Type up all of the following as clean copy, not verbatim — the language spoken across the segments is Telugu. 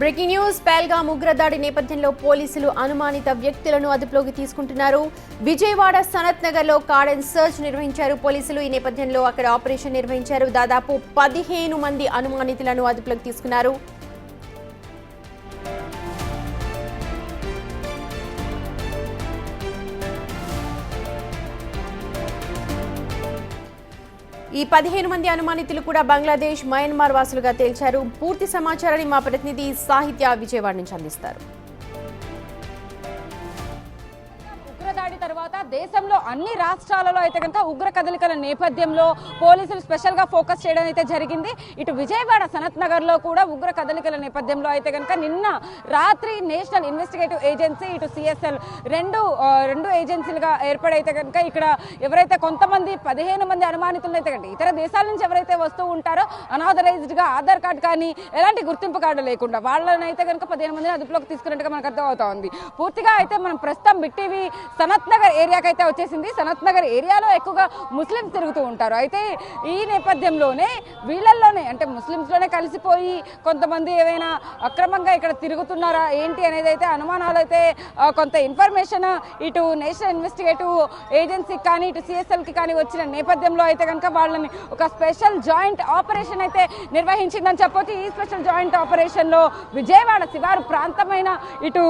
బ్రేకింగ్ న్యూస్ పహల్గామ్ ఉగ్రదాడి నేపథ్యంలో పోలీసులు అనుమానిత వ్యక్తులను అదుపులోకి తీసుకుంటున్నారు. విజయవాడ సనత్ నగర్ లో కార్డన్ సర్చ్ నిర్వహించారు పోలీసులు. ఈ నేపథ్యంలో అక్కడ ఆపరేషన్ నిర్వహించారు. దాదాపు 15 మంది అనుమానితులను అదుపులోకి తీసుకున్నారు. ఈ 15 మంది అనుమానితులు కూడా బంగ్లాదేశ్, మయన్మార్ వాసులుగా తేల్చారు. పూర్తి సమాచారాన్ని మా ప్రతినిధి సాహిత్య విజయవాడ నుంచి అందిస్తారు. ఉగ్రదాడి తర్వాత దేశంలో అన్ని రాష్ట్రాలలో అయితే కనుక ఉగ్ర కదలికల నేపథ్యంలో పోలీసులు స్పెషల్ గా ఫోకస్ చేయడం అయితే జరిగింది. ఇటు విజయవాడ సనత్ నగర్ లో కూడా ఉగ్ర కదలికల నేపథ్యంలో అయితే కనుక నిన్న రాత్రి నేషనల్ ఇన్వెస్టిగేటివ్ ఏజెన్సీ ఇటు సిఎస్ఎల్ రెండు ఏజెన్సీలుగా ఏర్పడైతే కనుక ఇక్కడ ఎవరైతే కొంతమంది 15 మంది అనుమానితులు అయితే కనుక ఇతర దేశాల నుంచి ఎవరైతే వస్తూ ఉంటారో అనాథరైజ్డ్ గా ఆధార్ కార్డు కానీ ఎలాంటి గుర్తింపు కార్డు లేకుండా వాళ్ళని అయితే కనుక 15 మందిని అదుపులోకి తీసుకున్నట్టుగా మనకు అర్థమవుతా ఉంది. పూర్తిగా అయితే మనం ప్రస్తుతం బిగ్ టీవీ సనత్ నగర్ ఏరియాకి అయితే వచ్చేసింది. సనత్ నగర్ ఏరియాలో ఎక్కువగా ముస్లిమ్స్ తిరుగుతూ ఉంటారు. అయితే ఈ నేపథ్యంలోనే వీళ్ళల్లోనే అంటే ముస్లిమ్స్ లోనే కలిసిపోయి కొంతమంది ఏమైనా అక్రమంగా ఇక్కడ తిరుగుతున్నారా ఏంటి అనేది అయితే అనుమానాలు అయితే కొంత ఇన్ఫర్మేషన్ ఇటు నేషనల్ ఇన్వెస్టిగేటివ్ ఏజెన్సీకి కానీ ఇటు సిఎస్ఎల్కి కానీ వచ్చిన నేపథ్యంలో అయితే కనుక వాళ్ళని ఒక స్పెషల్ జాయింట్ ఆపరేషన్ అయితే నిర్వహించిందని చెప్పొచ్చు. ఈ స్పెషల్ జాయింట్ ఆపరేషన్ లో విజయవాడ శివారు ప్రాంతమైన ఇటు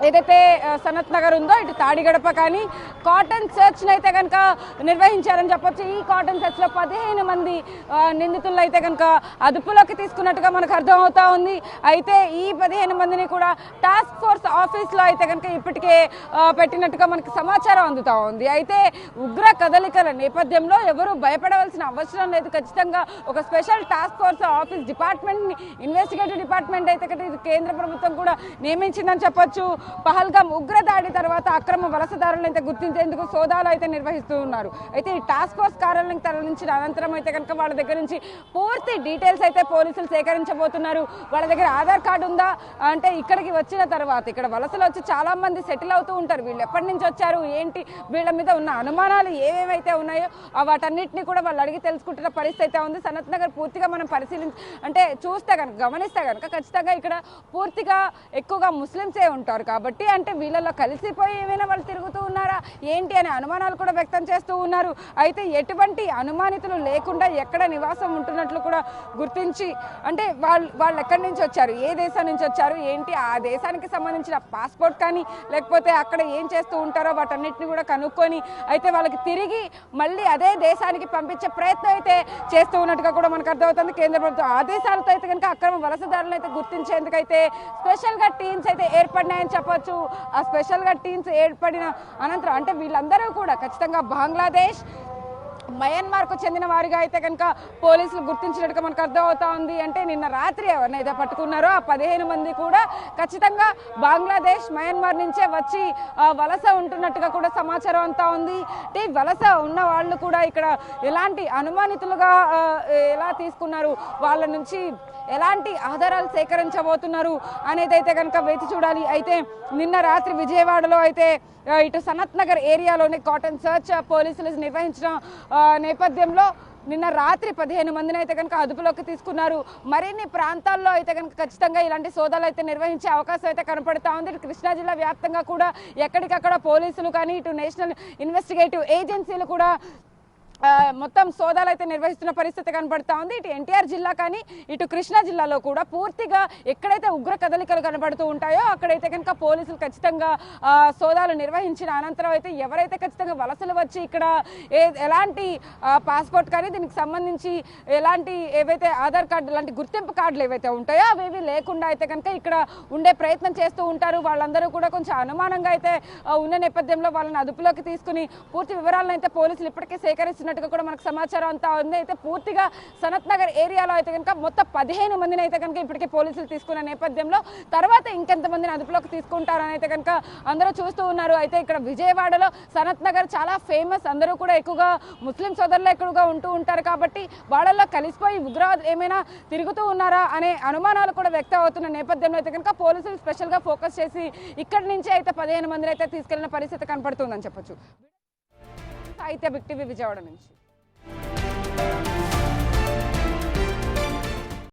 ఏదైతే సనత్ నగర్ ఉందో ఇటు తాడిగడప కానీ కాటన్ సర్చ్ అయితే కనుక నిర్వహించారని చెప్పొచ్చు. ఈ కాటన్ సర్చ్ లో 15 మంది నిందితులను అయితే కనుక అదుపులోకి తీసుకున్నట్టుగా మనకు అర్థమవుతా ఉంది. అయితే ఈ 15 మందిని కూడా టాస్క్ ఫోర్స్ ఆఫీస్ లో అయితే కనుక ఇప్పటికే పెట్టినట్టుగా మనకి సమాచారం అందుతా ఉంది. అయితే ఉగ్ర కదలికల నేపథ్యంలో ఎవరు భయపడవలసిన అవసరం లేదు. ఖచ్చితంగా ఒక special task force office department ని ఇన్వెస్టిగేటివ్ డిపార్ట్మెంట్ అయితే కేంద్ర ప్రభుత్వం కూడా నియమించిందని చెప్పొచ్చు. పహల్గామ్ ఉగ్రదాడి తర్వాత అక్రమ వలసదారులను అయితే గుర్తించేందుకు సోదాలు అయితే నిర్వహిస్తూ ఉన్నారు. అయితే ఈ టాస్క్ ఫోర్స్ కార్యాలయం తరలించిన అనంతరం అయితే కనుక వాళ్ళ దగ్గర నుంచి పూర్తి డీటెయిల్స్ అయితే పోలీసులు సేకరించబోతున్నారు. వాళ్ళ దగ్గర ఆధార్ కార్డు ఉందా అంటే ఇక్కడికి వచ్చిన తర్వాత ఇక్కడ వలసలు వచ్చి చాలా మంది సెటిల్ అవుతూ ఉంటారు. వీళ్ళు ఎప్పటి నుంచి వచ్చారు ఏంటి వీళ్ళ మీద ఉన్న అనుమానాలు ఏవేవైతే ఉన్నాయో వాటన్నిటిని కూడా వాళ్ళు అడిగి తెలుసుకుంటున్న పరిస్థితి అయితే ఉంది. సనత్ నగర్ పూర్తిగా మనం అంటే చూస్తే కనుక గమనిస్తే కనుక ఖచ్చితంగా ఇక్కడ పూర్తిగా ఎక్కువగా ముస్లిమ్సే ఉంటారు. కాబట్టి అంటే వీళ్ళలో కలిసిపోయి ఏమైనా వాళ్ళు తిరుగుతూ ఉన్నారా ఏంటి అనే అనుమానాలు కూడా వ్యక్తం చేస్తూ ఉన్నారు. అయితే ఎటువంటి అనుమానితులు లేకుండా ఎక్కడ నివాసం ఉంటున్నట్లు కూడా గుర్తించి అంటే వాళ్ళు ఎక్కడి నుంచి వచ్చారు, ఏ దేశం నుంచి వచ్చారు ఏంటి ఆ దేశానికి సంబంధించిన పాస్పోర్ట్ కానీ లేకపోతే అక్కడ ఏం చేస్తూ ఉంటారో వాటన్నిటిని కూడా కనుక్కొని అయితే వాళ్ళకి తిరిగి మళ్ళీ అదే దేశానికి పంపించే ప్రయత్నం అయితే చేస్తూ ఉన్నట్టుగా కూడా మనకు అర్థమవుతుంది. కేంద్ర ప్రభుత్వం ఆదేశాలతో అయితే కనుక అక్రమ వలసదారులను అయితే గుర్తించేందుకైతే స్పెషల్ గా టీమ్స్ అయితే ఏర్పడినాయని చెప్పొచ్చు. ఆ స్పెషల్ గా టీమ్స్ ఏర్పడిన అనంతరం అంటే వీళ్ళందరూ కూడా ఖచ్చితంగా బంగ్లాదేశ్, మయన్మార్ కు చెందిన వారిగా అయితే కనుక పోలీసులు గుర్తించినట్టుగా మనకు అర్థమవుతా ఉంది. అంటే నిన్న రాత్రి ఎవరినైతే పట్టుకున్నారో ఆ 15 మంది కూడా ఖచ్చితంగా బంగ్లాదేశ్, మయన్మార్ నుంచే వచ్చి వలస ఉంటున్నట్టుగా కూడా సమాచారం అంతా ఉంది. అంటే వలస ఉన్న వాళ్ళు కూడా ఇక్కడ ఎలాంటి అనుమానితులుగా ఎలా తీసుకున్నారు, వాళ్ళ నుంచి ఎలాంటి ఆధారాలు సేకరించబోతున్నారు అనేది అయితే కనుక వేచి చూడాలి. అయితే నిన్న రాత్రి విజయవాడలో అయితే ఇటు సనత్ నగర్ ఏరియాలోని కాటన్ సర్చ్ పోలీసులు నిర్వహించిన నేపథ్యంలో నిన్న రాత్రి 15 మందిని అయితే కనుక అదుపులోకి తీసుకున్నారు. మరిన్ని ప్రాంతాల్లో అయితే కనుక ఖచ్చితంగా ఇలాంటి సోదాలు అయితే నిర్వహించే అవకాశం అయితే కనపడతా ఉంది. ఇటు కృష్ణా జిల్లా వ్యాప్తంగా కూడా ఎక్కడికక్కడ పోలీసులు కానీ ఇటు నేషనల్ ఇన్వెస్టిగేటివ్ ఏజెన్సీలు కూడా మొత్తం సోదాలు అయితే నిర్వహిస్తున్న పరిస్థితి కనబడతా ఉంది. ఇటు ఎన్టీఆర్ జిల్లా కానీ ఇటు కృష్ణా జిల్లాలో కూడా పూర్తిగా ఎక్కడైతే ఉగ్ర కదలికలు కనబడుతూ ఉంటాయో అక్కడైతే కనుక పోలీసులు ఖచ్చితంగా సోదాలు నిర్వహించిన అనంతరం అయితే ఎవరైతే ఖచ్చితంగా వలసలు వచ్చి ఇక్కడ ఎలాంటి పాస్పోర్ట్ కానీ దీనికి సంబంధించి ఎలాంటి ఏవైతే ఆధార్ కార్డు లాంటి గుర్తింపు కార్డులు ఏవైతే ఉంటాయో అవేవి లేకుండా అయితే కనుక ఇక్కడ ఉండే ప్రయత్నం చేస్తూ ఉంటారు. వాళ్ళందరూ కూడా కొంచెం అనుమానంగా అయితే ఉన్న నేపథ్యంలో వాళ్ళని అదుపులోకి తీసుకుని పూర్తి వివరాలను అయితే పోలీసులు ఇప్పటికే సేకరిస్తున్నారు కూడా మనకు సమాచారం అంతా ఉంది. అయితే పూర్తిగా సనత్ నగర్ ఏరియాలో అయితే కనుక మొత్తం 15 మందిని అయితే కనుక ఇప్పటికే పోలీసులు తీసుకున్న నేపథ్యంలో తర్వాత ఇంకెంతమందిని అదుపులోకి తీసుకుంటారని అయితే కనుక అందరూ చూస్తూ ఉన్నారు. అయితే ఇక్కడ విజయవాడలో సనత్ నగర్ చాలా ఫేమస్. అందరూ కూడా ఎక్కువగా ముస్లిం సోదరులు ఎక్కువగా ఉంటూ ఉంటారు కాబట్టి వాళ్ళల్లో కలిసిపోయి ఉగ్రవాదులు ఏమైనా తిరుగుతూ ఉన్నారా అనే అనుమానాలు కూడా వ్యక్తం అవుతున్న నేపథ్యంలో అయితే కనుక పోలీసులు స్పెషల్ గా ఫోకస్ చేసి ఇక్కడి నుంచి అయితే 15 మందిని అయితే తీసుకెళ్లిన పరిస్థితి కనపడుతుందని చెప్పొచ్చు. సాహిత్య బిగ్ టీవీ విజయవాడ నుంచి.